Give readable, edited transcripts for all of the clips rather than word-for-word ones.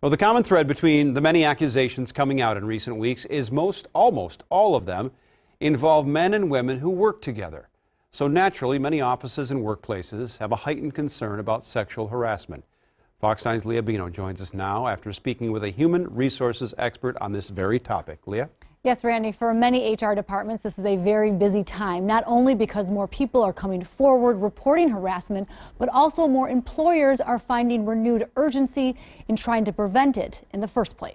Well, the common thread between the many accusations coming out in recent weeks is almost all of them involve men and women who work together. So naturally, many offices and workplaces have a heightened concern about sexual harassment. Fox 9's Leah Bino joins us now after speaking with a human resources expert on this very topic. Leah? Yes, Randy, for many HR departments, this is a very busy time, not only because more people are coming forward reporting harassment, but also more employers are finding renewed urgency in trying to prevent it in the first place.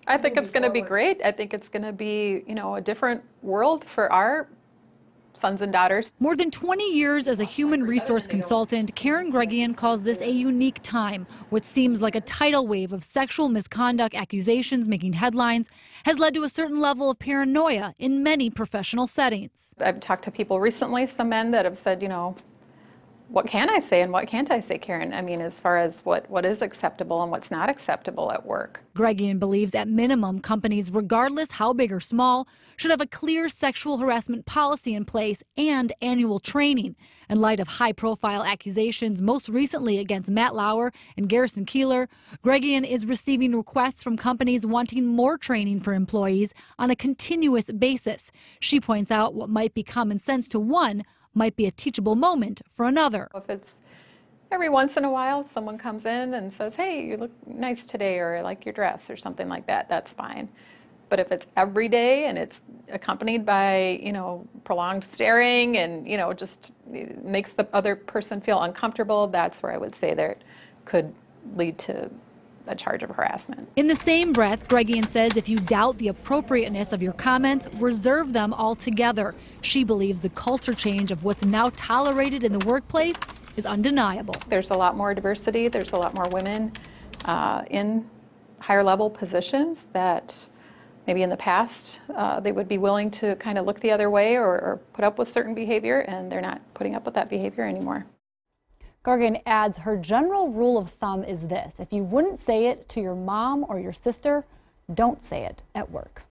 I think it's going to be great. I think it's going to be, a different world for our sons and daughters. More than 20 years as a human resource consultant, Gureghian calls this a unique time. What seems like a tidal wave of sexual misconduct accusations making headlines has led to a certain level of paranoia in many professional settings. I've talked to people recently, some men that have said, what can I say and what can't I say, Karen? I mean, as far as what is acceptable and what's not acceptable at work. Gureghian believes at minimum companies, regardless how big or small, should have a clear sexual harassment policy in place and annual training. In light of high-profile accusations, most recently against Matt Lauer and Garrison Keeler, Gureghian is receiving requests from companies wanting more training for employees on a continuous basis. She points out what might be common sense to one might be a teachable moment for another. If it's every once in a while someone comes in and says, hey, you look nice today, or I like your dress, or something like that, that's fine. But if it's every day and it's accompanied by, prolonged staring and, just makes the other person feel uncomfortable, that's where I would say that could lead to a charge of harassment. In the same breath, Gureghian says if you doubt the appropriateness of your comments, reserve them altogether. She believes the culture change of what's now tolerated in the workplace is undeniable. There's a lot more diversity. There's a lot more women in higher level positions that maybe in the past they would be willing to kind of look the other way or put up with certain behavior, and they're not putting up with that behavior anymore. Gureghian adds her general rule of thumb is this: if you wouldn't say it to your mom or your sister, don't say it at work.